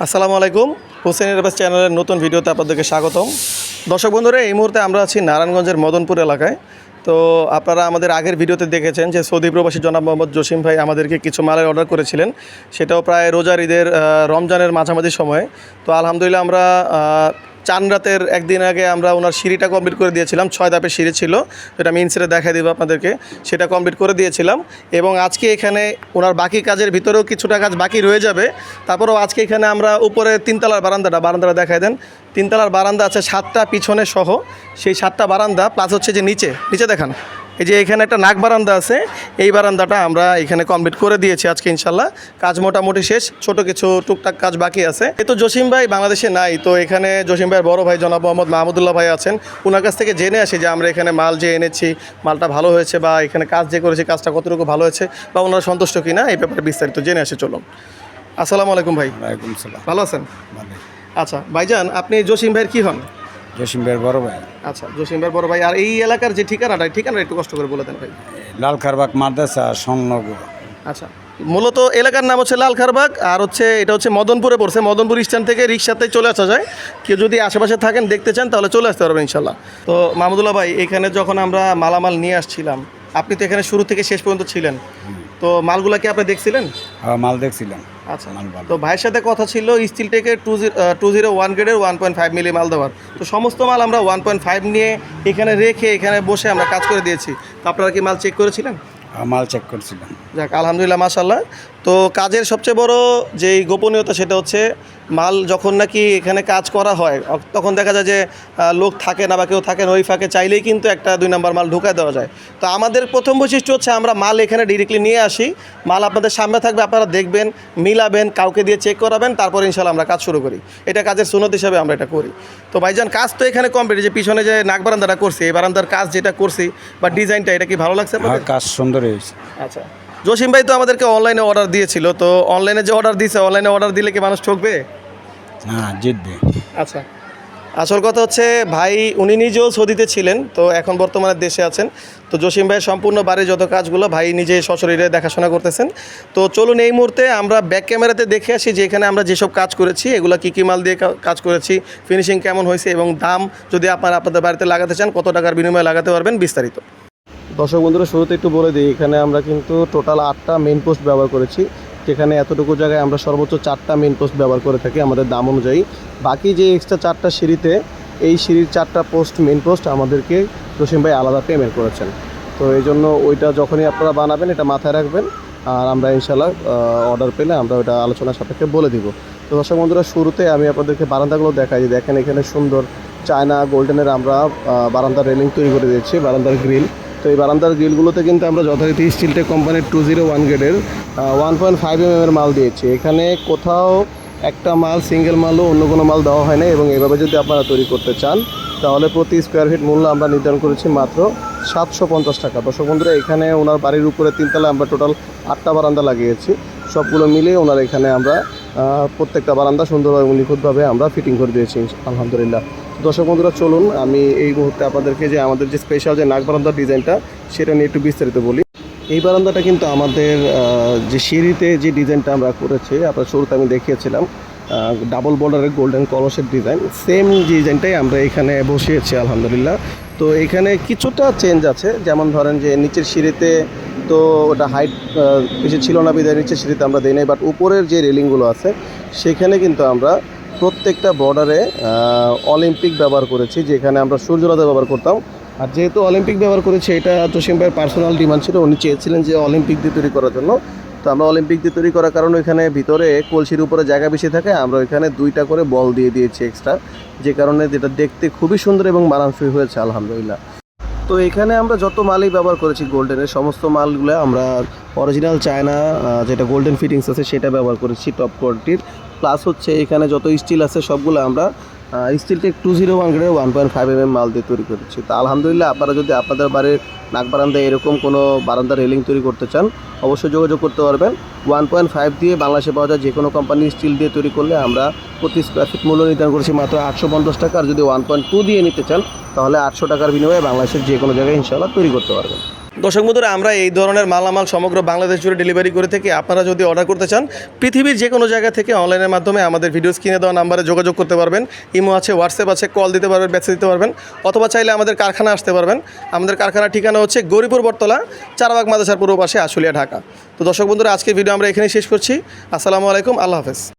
আসসালামু আলাইকুম। হোসেন এয়ারবাস চ্যানেলের নতুন ভিডিওতে আপনাদেরকে স্বাগতম। দর্শক বন্ধুরা, এই মুহূর্তে আমরা আছি নারায়ণগঞ্জের মদনপুর এলাকায়। তো আপনারা আমাদের আগের ভিডিওতে দেখেছেন যে সৌদি প্রবাসী জনাব মোহাম্মদ জসিম ভাই আমাদেরকে কিছু মালের অর্ডার করেছিলেন, সেটাও প্রায় রোজার ঈদের রমজানের মাঝামাঝি সময়ে। তো আলহামদুলিল্লাহ আমরা চান রাতের একদিন আগে আমরা ওনার সিঁড়িটা কমপ্লিট করে দিয়েছিলাম। 6 ধাপের সিঁড়ি ছিল, যেটা আমি ইনসেটে দেখাই দেবো আপনাদেরকে, সেটা কমপ্লিট করে দিয়েছিলাম। এবং আজকে এখানে ওনার বাকি কাজের ভিতরেও কিছুটা কাজ বাকি রয়ে যাবে। তারপরেও আজকে এখানে আমরা উপরে তিনতলার বারান্দাটা দেখাই দেন। তিনতলার বারান্দা আছে 7টা পিছনে সহ, সেই 7টা বারান্দা প্লাস হচ্ছে যে নিচে দেখান, এই যে এখানে একটা নাক বারান্দা আছে, এই বারান্দাটা আমরা এখানে কমপ্লিট করে দিয়েছি আজকে ইনশাল্লাহ। কাজ মোটামুটি শেষ, ছোট কিছু টুকটাক কাজ বাকি আছে। এই তো জসিম ভাই বাংলাদেশে নাই, তো এখানে জসিম ভাইয়ের বড় ভাই জনাব মোহাম্মদ মাহমুদুল্লাহ ভাই আছেন। ওনার কাছ থেকে জেনে আসি যে আমরা এখানে মাল যে এনেছি মালটা ভালো হয়েছে, বা এখানে কাজ যে করেছি কাজটা কতটুকু ভালো হয়েছে, বা ওনারা সন্তুষ্ট কিনা এই ব্যাপারে বিস্তারিত জেনে আসি। চলুন। আসসালামু আলাইকুম ভাই। ওয়ালাইকুম সালাম। ভালো আছেন? ভালো। আচ্ছা ভাইজান, আপনি জসিম ভাইয়ের কী হন? জসিম ভাইয়ের বড় ভাই। আচ্ছা, জসিম ভাইয়ের বড় ভাই। আর এই এলাকার যে ঠিকানাটা একটু কষ্ট করে বলে দেন ভাই। লালখারবাগ মাদ্রাসা স্বর্ণনগর। আচ্ছা, মূলত এলাকার নাম হচ্ছে লালখারবাগ, আর এটা হচ্ছে মদনপুরে পড়ছে। মদনপুর স্ট্যান্ড থেকে রিক্সাতে চলে আসা যায়। কেউ যদি আশেপাশে থাকেন দেখতে চান তাহলে চলে আসতে পারবেন ইনশাল্লাহ। তো মাহমুদুল্লাহ ভাই, এখানে যখন আমরা মালামাল নিয়ে আসছিলাম, আপনি তো এখানে শুরু থেকে শেষ পর্যন্ত ছিলেন, তো মালগুলা কি আপনি দেখছিলেন? হ্যাঁ, মাল দেখছিলাম। আচ্ছা, তো ভাইয়ের সাথে কথা ছিল স্টিল টেকের 201 গ্রেডের 1.5 মিলি মাল দেওয়ার। তো সমস্ত মাল আমরা 1.5 নিয়ে এখানে রেখে এখানে বসে আমরা কাজ করে দিয়েছি। তো আপনারা কি মাল চেক করেছিলেন? মাল চেক করছিলাম। যাক, আলহামদুলিল্লাহ, মাশাআল্লাহ। তো কাজের সবচেয়ে বড় যেই গোপনীয়তা সেটা হচ্ছে মাল যখন নাকি এখানে কাজ করা হয় তখন দেখা যায় যে লোক থাকে না বা কেউ থাকে না, ওই ফাঁকে চাইলেই কিন্তু 1-2 নাম্বার মাল ঢুকায় দেওয়া যায়। তো আমাদের প্রথম বৈশিষ্ট্য হচ্ছে আমরা মাল এখানে ডিরেক্টলি নিয়ে আসি, মাল আপনাদের সামনে থাকবে, আপনারা দেখবেন, মিলাবেন, কাউকে দিয়ে চেক করাবেন, তারপর ইনশাল্লাহ আমরা কাজ শুরু করি। এটা কাজের সুন্নত হিসাবে আমরা এটা করি। তো ভাইজান, কাজ তো এখানে কমপ্লিট। যে পিছনে যে নাক বারান্দাটা করছি, এই বারান্দার কাজ যেটা করছি বা ডিজাইনটা, এটা কি ভালো লাগছে আপনাদের? কাজ সুন্দর হয়েছে। আচ্ছা, জসিম ভাই তো আমাদেরকে অনলাইনে অর্ডার দিয়েছিল, তো অনলাইনে যে অর্ডার দিয়েছে, অনলাইনে অর্ডার দিলে কি মানুষ ঠকবে? হ্যাঁ, জিতবে। আচ্ছা, আসল কথা হচ্ছে ভাই উনি নিজেও সৌদিতে ছিলেন, তো এখন বর্তমানে দেশে আছেন। তো জসিম ভাইয়ের সম্পূর্ণ বাড়ির যত কাজগুলো ভাই নিজে সশরীরে দেখাশোনা করতেছেন। তো চলুন এই মুহূর্তে আমরা ব্যাক ক্যামেরাতে দেখে আসি যে এখানে আমরা যেসব কাজ করেছি এগুলো কী কী মাল দিয়ে কাজ করেছি, ফিনিশিং কেমন হয়েছে, এবং দাম যদি আপনাদের বাড়িতে লাগাতে চান কত টাকার বিনিময়ে লাগাতে পারবেন, বিস্তারিত। দর্শক বন্ধুরা, শুরুতে একটু বলে দিই, এখানে আমরা কিন্তু টোটাল 8টা মেইন পোস্ট ব্যবহার করেছি, যেখানে এতটুকু জায়গায় আমরা সর্বোচ্চ 4টা মেইন পোস্ট ব্যবহার করে থাকি আমাদের দাম অনুযায়ী। বাকি যে এক্সট্রা 4টা সিঁড়িতে, এই সিঁড়ির 4টা পোস্ট মেইন পোস্ট আমাদেরকে জসিম ভাই আলাদা পেমেন্ট করেছেন। তো এই জন্য ওইটা যখনই আপনারা বানাবেন এটা মাথায় রাখবেন, আর আমরা ইনশাল্লাহ অর্ডার পেলে আমরা ওইটা আলোচনার সাপেক্ষে বলে দিব। তো দর্শক বন্ধুরা, শুরুতে আমি আপনাদেরকে বারান্দাগুলো দেখাই। দেখেন এখানে সুন্দর চায়না গোল্ডেনের আমরা বারান্দার রেলিং তৈরি করে দিয়েছি, বারান্দার গ্রিল। তো এই বারান্দার গ্রিলগুলোতে কিন্তু আমরা যথারীতি স্টিলটেক কোম্পানির 201 গ্রেডের 1.5 mm মাল দিয়েছি। এখানে কোথাও একটা মাল, সিঙ্গেল মালও অন্য কোনো মাল দেওয়া হয় না। এবং এভাবে যদি আপনারা তৈরি করতে চান তাহলে প্রতি স্কোয়ার ফিট মূল্য আমরা নির্ধারণ করেছি মাত্র 750 টাকা। দর্শক বন্ধুরা, এখানে ওনার বাড়ির উপরে 3তলায় আমরা টোটাল 8টা বারান্দা লাগিয়েছি। সবগুলো মিলিয়ে ওনার এখানে আমরা প্রত্যেকটা বারান্দা সুন্দরভাবে নিখুঁতভাবে আমরা ফিটিং করে দিয়েছি আলহামদুলিল্লাহ। দর্শক বন্ধুরা, চলুন আমি এই মুহূর্তে আপনাদেরকে যে আমাদের যে স্পেশাল যে নাক বারান্দার ডিজাইনটা সেটা নিয়ে একটু বিস্তারিত বলি। এই বারান্দাটা কিন্তু আমাদের যে সিঁড়িতে যে ডিজাইনটা আমরা করেছি, আপনার শুরুতে আমি দেখিয়েছিলাম ডাবল বর্ডারের গোল্ডেন কলসের ডিজাইন, সেম ডিজাইনটাই আমরা এখানে বসিয়েছি আলহামদুলিল্লাহ। তো এখানে কিছুটা চেঞ্জ আছে, যেমন ধরেন যে নিচের সিঁড়িতে তো ওটা হাইট বেশি ছিল না, বিদায় নিচের সিঁড়িতে আমরা দিই নাই, বাট উপরের যে রেলিংগুলো আছে সেখানে কিন্তু আমরা প্রত্যেকটা বর্ডারে অলিম্পিক ব্যবহার করেছি, যেখানে আমরা সূর্যলতা ব্যবহার করতাম। আর যেহেতু অলিম্পিক ব্যবহার করেছি, এটা জসিম ভাইয়ের পার্সোনাল ডিমান্ড ছিল, উনি চেয়েছিলেন যে অলিম্পিক দিয়ে তৈরি করার জন্য। তো আমরা অলিম্পিক দিয়ে তৈরি করার কারণে এখানে ভিতরে কলসির উপরে জায়গা বেশি থাকে, আমরা এখানে 2টা করে বল দিয়ে দিয়েছি এক্সট্রা, যে কারণে যেটা দেখতে খুবই সুন্দর এবং মানানসই হয়েছে আলহামদুলিল্লাহ। তো এখানে আমরা যত মালই ব্যবহার করেছি গোল্ডেনের, সমস্ত মালগুলো আমরা অরিজিনাল চায়না যেটা গোল্ডেন ফিটিংস আছে সেটা ব্যবহার করেছি টপ কোয়ালিটির। প্লাস হচ্ছে এখানে যত স্টিল আছে সবগুলো আমরা স্টিলটেক 201 গ্রেডের 1.5 mm মাল দিয়ে তৈরি করেছি। তো আলহামদুলিল্লাহ, আপনারা যদি আপনাদের বাড়ির নাক বারান্দায় এরকম কোনো বারান্দার রেলিং তৈরি করতে চান অবশ্যই যোগাযোগ করতে পারবেন। 1.5 দিয়ে বাংলাদেশে পাওয়া যায় যে কোনো কোম্পানি স্টিল দিয়ে তৈরি করলে আমরা প্রতি স্কোয়ার ফিট মূল্য নির্ধারণ করেছি মাত্র 850 টাকা। আর যদি 1.2 দিয়ে নিতে চান তাহলে 800 টাকার বিনিময়ে বাংলাদেশের যে কোনো জায়গায় ইনশাআল্লাহ তৈরি করতে পারবেন। দর্শক বন্ধুরা, আমরা এই ধরনের মালামাল সমগ্র বাংলাদেশ জুড়ে ডেলিভারি করে থাকি। আপনারা যদি অর্ডার করতে চান পৃথিবীর যে কোনো জায়গা থেকে অনলাইনের মাধ্যমে আমাদের ভিডিও স্ক্রিনে দেওয়া নাম্বারে যোগাযোগ করতে পারবেন। ইমো আছে, হোয়াটসঅ্যাপ আছে, কল দিতে পারবেন, মেসেজ দিতে পারবেন, অথবা চাইলে আমাদের কারখানা আসতে পারবেন। আমাদের কারখানার ঠিকানা হচ্ছে গৌরীপুর বটতলা, চারবাগ মাদ্রাসার পূর্ব পাশে, আশুলিয়া, ঢাকা। তো দর্শক বন্ধুরা, আজকের ভিডিও আমরা এখানেই শেষ করছি। আসসালামু আলাইকুম, আল্লাহ হাফেজ।